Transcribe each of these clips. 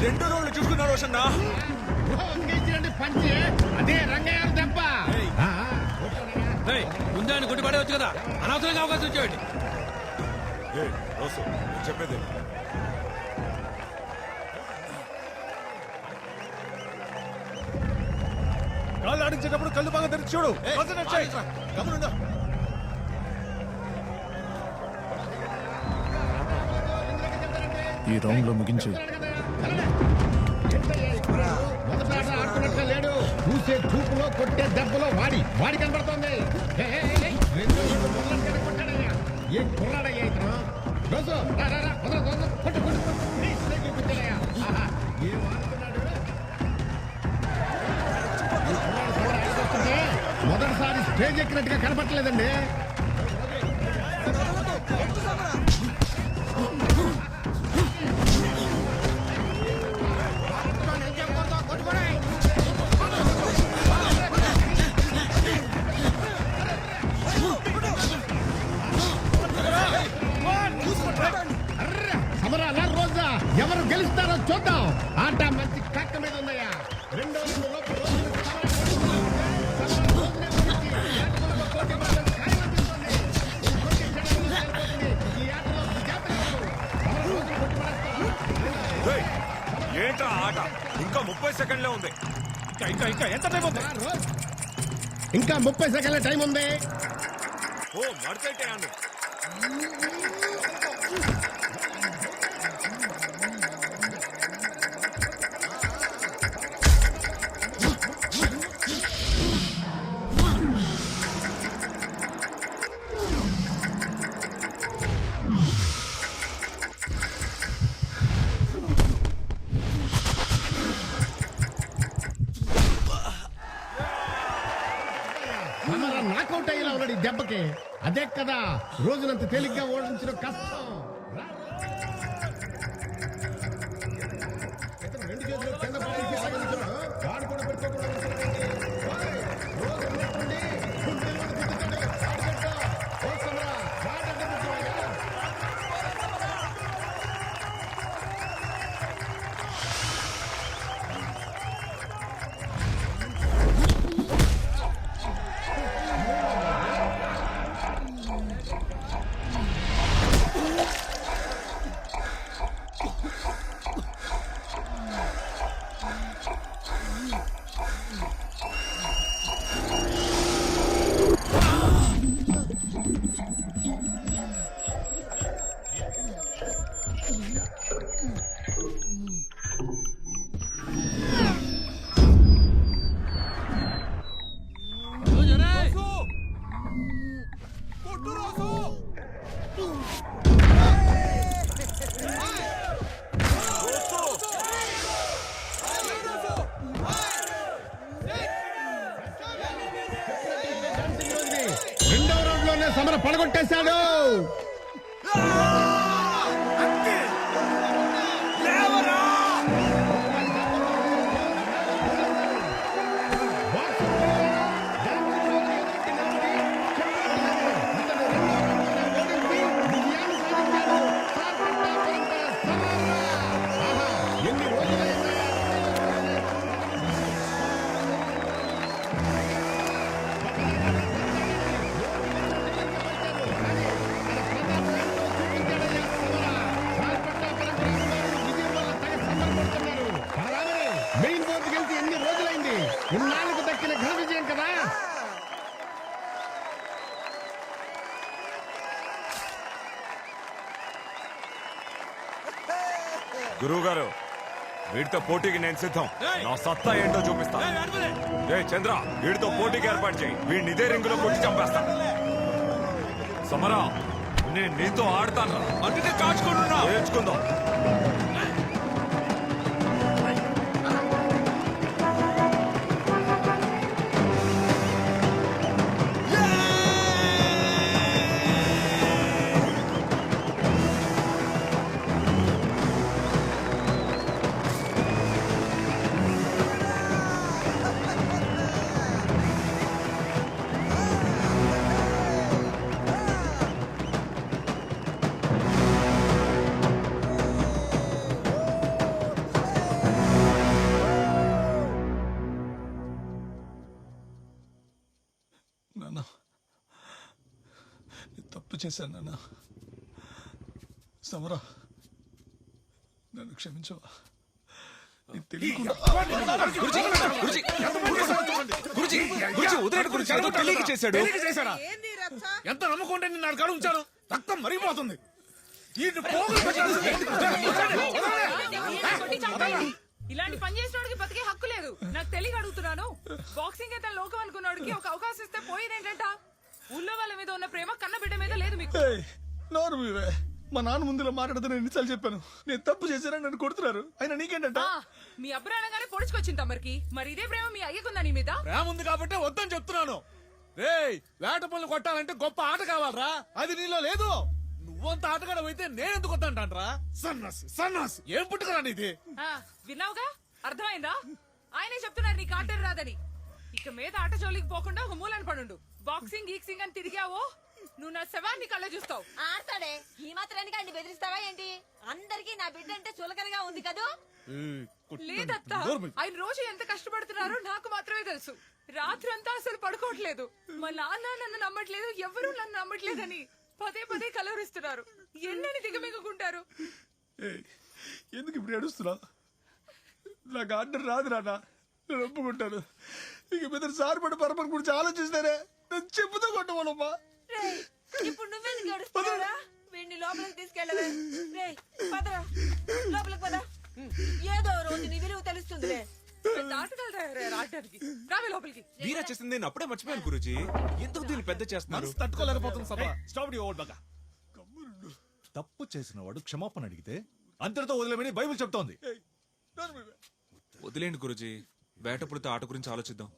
రెండు రోజులు చూసుకున్నారు రోషన్ పంచి అదే రంగయ్య దెబ్బ ముందే ఆయన గుడ్డి పడవచ్చు కదా, అనవసరంగా అవకాశం వచ్చేవాడి. చెప్పేది కాళ్ళు ఆడించేటప్పుడు కళ్ళు బాగా తెరిచి చూడు. ఈ రౌండ్ లో ముగించు. మొదట ఆడుతున్నట్టు లేడు. చూసే చూపులో కొట్టే దెబ్బలో వాడి కనబడుతోంది. ఏం కుర్రాడయ్యా ఇతను. రోజు కొట్టు ఏం ఆడుతున్నాడు. మొదటిసారి స్టేజ్ ఎక్కినట్టుగా కనపట్టలేదండి. సమరాలా రోజా ఎవరు గెలుస్తారో చూద్దాం. ఆట మంచి కక్క మీద ఉందయ్యా. రెండో ఏంట్రా ఆట? ఇంకా 30 సెకండ్లే ఉంది. ఇంకా ఎంత టైం ఉంది? ఇంకా 30 సెకండ్ల టైం ఉంది. ఓ మడతైతే అన్న నాకౌట్ అయ్యేలా ఉన్నాడు ఈ దెబ్బకి. అదే కదా రోజునంత తేలిగ్గా ఓడించడం కష్టం. రెండు చేతులు కింద పడేసి వాడు కూడా పెట్టుకోకూడదు. రెండో రౌండ్ లోనే సమర పడగొట్టేశాడు. మెయిన్ బోర్డు గెలిచి ఎన్ని రోజులైంది. ఇన్నాళ్ళకు దక్కిన ఘన విజయం కదా. గురువు గారు, వీడితో పోటీకి నేను సిద్ధం. నా సత్తా ఏంటో చూపిస్తా. చంద్ర, వీడితో పోటీకి ఏర్పాటు చేయి. వీడిని ఇదే రింగులో కొట్టి చంపేస్తా. సమరా, నేను నీతో ఆడతాను. అందుకే కాచుకుంటున్నా. నేర్చుకుందాం. చేశాను నాన్న. సమరా, నన్ను క్షమించవా? నీకు తెలియకుండా చేశాడా? ఎంత నమ్మకం ఉంటే నిన్ను అక్కడ ఉంచాను. రక్తం మరిగిపోతుంది. ఇలాంటి పని చేసినోడికి బతికే హక్కు లేదు. నాకు తెలియక అడుగుతున్నాను. బాక్సింగ్ అయితే లోకం అనుకున్నోడికి ఒక అవకాశం ఇస్తే పోయేదేంటంట? ఊళ్ళో వాళ్ళ మీద ఉన్న ప్రేమ కన్న బిడ్డ మీద లేదు మీకు. నోరు మీవే. మా నాన్న ముందులో మాట్లాడితే నేను ఎన్నిసార్లు చెప్పాను, నేను తప్పు చేశానని నన్ను కొడుతున్నారు. అయినా నీకేంటంట? మీ అభిరాణంగానే పొడుచుకొచ్చింది తమరికి. మరి ఇదే ప్రేమ మీ అయ్యకుందా నీ మీద? ప్రేమ ఉంది కాబట్టి వద్దని చెప్తున్నాను. రేయ్, వేట పనులు కొట్టాలంటే గొప్ప ఆట కావాలరా. అది నీలో లేదు. నువ్వంత ఆటగాడ అయితే నేనెందుకు వద్దంటానరా? సన్నాసి సన్నాసి, ఏం పుట్టుకరా నీది? విన్నావుగా, అర్థమైందా? ఆయనే చెప్తున్నారు నీకు ఆట రాదని. ఇక మీద ఆట జోలికి పోకుండా ఒక మూలని పడుండు. బాక్సింగ్ గీక్సింగ్ అని తిరిగావో నువ్వు నా శవాన్ని కళ్ళ చూస్తావు. ఆడతాడే ఈ మాత్రానికి అన్ని బెదిరిస్తావా ఏంటి? అందరికి నా బిడ్డ అంటే చులకనగా ఉంది కదూ. లేదత్తా, ఆయన రోజు ఎంత కష్టపడుతున్నారో నాకు మాత్రమే తెలుసు. రాత్రంతా అసలు పడుకోవట్లేదు. మా నాన్న నన్ను నమ్మట్లేదు, ఎవరు నన్ను నమ్మట్లేదని పదే పదే కలవరిస్తున్నారు. ఎన్నని దిగమిగుకుంటారు. ఎందుకు ఇప్పుడు ఏడుస్తున్నా? నాకు ఆర్డర్ రాదు నాన్న, నేను ఒప్పుకుంటాను. ఇక మీద సార్పడి పరపడి గురించి ఆలోచిస్తానే నేను చెప్పుతో కొట్టమనమ్మా. రేయ్, ఇప్పుడు నువ్వెందుకు ఏడుస్తున్నావురా? వీడిని లోపలికి తీసుకెళ్ళవే. రేయ్, పదరా లోపలికి పద. ఏదో రోజు నీ విలువ తెలుస్తుందిలే. ఆటగాళ్ళు తయారయ్యారు ఆడడానికి. రావే లోపలికి. వీరా చేసింది నేను అప్పుడే మర్చిపోయాను గురుజీ. ఎందుకు దీన్ని పెద్ద చేస్తున్నారు? తట్టుకోలేకపోతుంది సభ. స్టాప్ యువర్ బగా. తప్పు చేసిన వాడు క్షమాపణ అడిగితే అంతటితో వదిలేమని బైబిల్ చెప్తోంది. వదిలేండి గురుజీ, వేటపుడితో ఆట గురించి ఆలోచిద్దాం.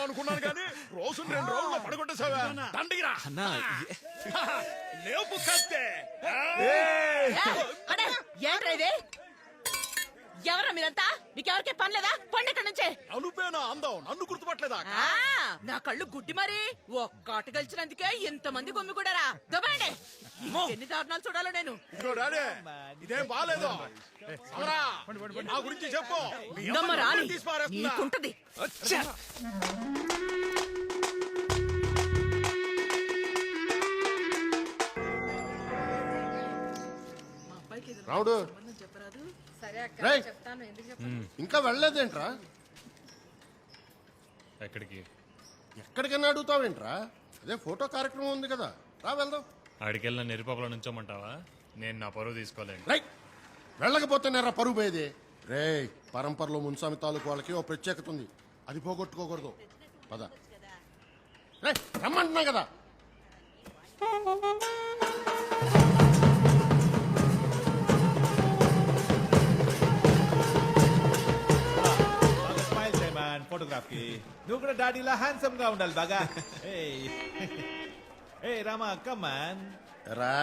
అనుకున్నాను కానీ రోజు 2 రోజుల్లో పడగొట్టేసావా? దండిగిరా అన్నా, లేపు కత్తే. ఏంట్రా ఇది? ఎవరా మీరంతా? మీకెవరికే పని లేదా? పండి ఇక్కడ నుంచే. అనుపేనా అందం, నన్ను గుర్తుపట్టలేదా? నా కళ్ళు గుడ్డి మరి. ఒక్క ఆట గెలిచినందుకే ఇంతమంది గుమ్మి కూడా దుబాయండి. ఎన్ని దారుణాలు చూడాలో నేను. ఇదిగో డాడీ, ఇదేం బాలేదు. సమరా, నా గురించి చెప్పు. మీ అమ్మ నమ్మ రాని తీసి పారేస్తుందా? నీకుంటది. రావుడు రేయ్, ఇంకా వెళ్ళలేదేంట్రా? ఎక్కడికి? ఎక్కడికైనా అడుగుతావేంట్రా? అదే ఫోటో కార్యక్రమం ఉంది కదా, రా వెళ్దాం. ఆడికెళ్ళిన నిరుపపల నుంచోమంటావా? నేను నా పరువు తీసుకోలేను. రై, వెళ్ళకపోతే నేరా పరుగు పోయేది. రే, పరంపరలో మున్సామి తాలూకు వాళ్ళకి ఓ ప్రత్యేకత ఉంది, అది పోగొట్టుకోకూడదు. పద రే, రమ్మంటున్నా కదా. స్మైల్ చేయమన్ ఫోటోగ్రాఫ్ కి. నువ్వు కూడా డాడీలా హ్యాండ్సమ్ గా ఉండాలి బాగా. ఏ రామా కమాన్. రా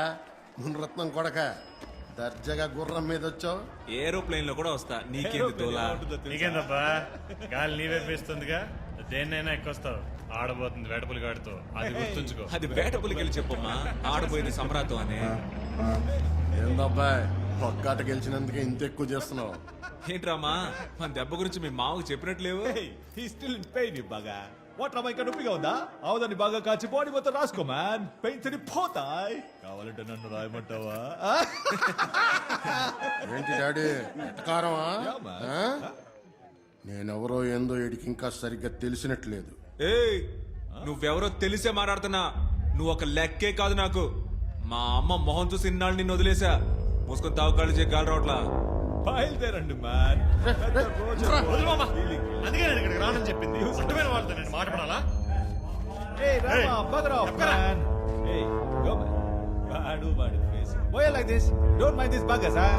మున్రత్నం కొడక, దర్జాగా గుర్రం మీద వచ్చావు. ఏరోప్లేన్ లో కూడా వస్తా, నీకేంది తోలా? నీకేందబ్బా, గాలి నీవే వేస్తుందిగా, దేన్నైనా ఎక్కొస్తావు. ఆడబోతుంది వేటపులి గాడితో, అది గుర్తుంచుకో. అది వేటపులికి వెళ్ళి చెప్పమ్మా, ఆడపోయింది సమ్రాతో అని. ఏందబ్బాయ్, ఒక్కాట గెలిచినందుకే ఇంత ఎక్కువ చేస్తున్నావు? ఏంట్రామా, మన దెబ్బ గురించి మీ మామకు చెప్పినట్లేవు. హీ స్టిల్ ఇన్ పెయిన్ బాగా. వాట్ రామా ఇంకా నొప్పిగా ఉందా? అవుదని బాగా కాచి బాడీ మొత్తం రాసుకో మ్యాన్, పెయిన్స్ అని పోతాయి. కావాలంటే నన్ను రాయమంటావా? ఏంటి డాడీ, ఎటకారమా? Yeah, man. ఆ? నేనెవరో ఏందో వీడికి ఇంకా సరిగ్గా తెలిసినట్లేదు. ఏయ్, నువ్వెవరో తెలిసే మాట్లాడుతున్నా. నువ్వు ఒక లెక్కే కాదు నాకు. మా అమ్మ మొహం చూసి ఇన్నాళ్ళు నిన్ను వదిలేసా. మూసుకొని తావుకాళ్ళు చేయ గాలి రావట్లా. బయలుదేరండి మ్యాన్. అందుకే నేను ఇక్కడికి రానని చెప్పింది. అడ్డమైన వాళ్ళతో నేను మాట్లాడాలా? Hey, Rama, bugger off, man. Hey, go, man. Badu, badu face. Why you like this? Don't mind these buggers, huh?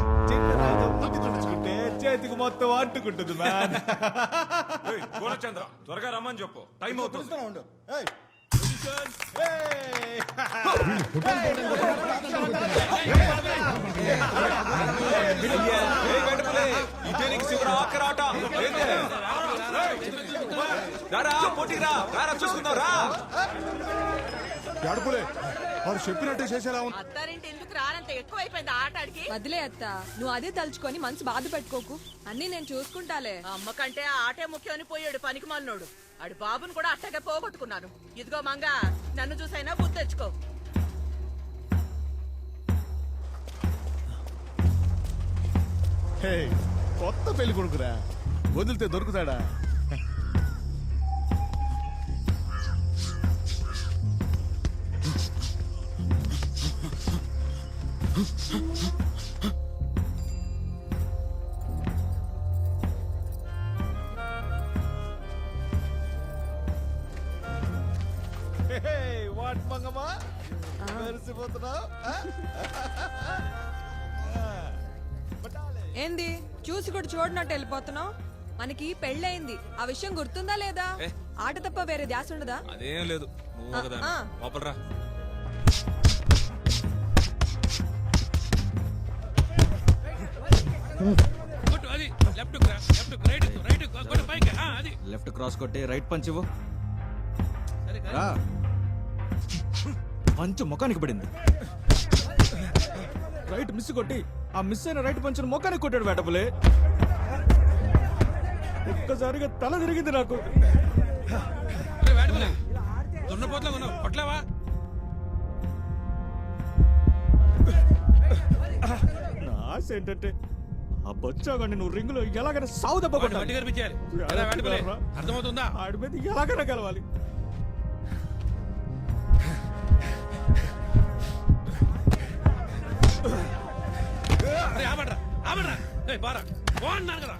చేతికి మొత్తం అంటుకుంటుంది మ్యాన్. పూర్ణచంద్ర, త్వరగా రమ్మని చెప్పు, టైం అవుతుంది. ఇదే నీకు చివరి ఆఖరి ఆట ఏంది? రారా పోటీకి రా రారా చూసుకుందాం రా. ఏడుపులే వాడు చెప్పినట్టే చేసేలా ఉంది. అత్తారింటి ఎందుకు రానంత ఎక్కువైపోయింది ఆట ఆడికి. వదిలే అత్త నువ్వు అదే తలుచుకొని మనసు బాధ పెట్టుకోకు అన్ని నేను చూసుకుంటాలే. అమ్మ కంటే ఆ ఆటే ముఖ్యం అని పోయాడు పనికి మన్నోడు. ఆడి బాబుని కూడా అట్టగా పోగొట్టుకున్నాను. ఇదిగో మంగ నన్ను చూసైనా బుద్ధి తెచ్చుకో. హే, కొత్త పెళ్లి కొడుకురా, వదిలితే దొరుకుతాడా? వాట్ మంగమ్మా మెరిసిపోతున్నావు? ఏంది చూసి కూడా చూడనట్టు వెళ్ళిపోతున్నావు? మనకి పెళ్ళయింది ఆ విషయం గుర్తుందా లేదా? ఆట తప్ప వేరే ధ్యాస ఉండదా? అదేం లేదు నువ్వు ఒకదాని ఆ. లోపలరా. లెఫ్ట్ క్రాస్ కొట్టి రైట్ పంచ్ ఇవ్వు. రా. పంచ్ ముఖానికి పడింది. రైట్ మిస్ కొట్టి ఆ మిస్ అయిన రైట్ పంచ్ ముఖానికి కొట్టాడు వేటపులే. ఒక్కసారిగా తల తిరిగింది నాకు. నా ఆశ ఏంటంటే ఆ బచ్చాగాన్ని నువ్వు రింగులో ఎలాగైనా సావు దెబ్బ కొట్టాలి. అర్థమవుతుందా? ఆడి మీద ఎలాగైనా కలవాలి. ఆపడ్రా ఆపడ్రా బారా బాగున్నాను కదా.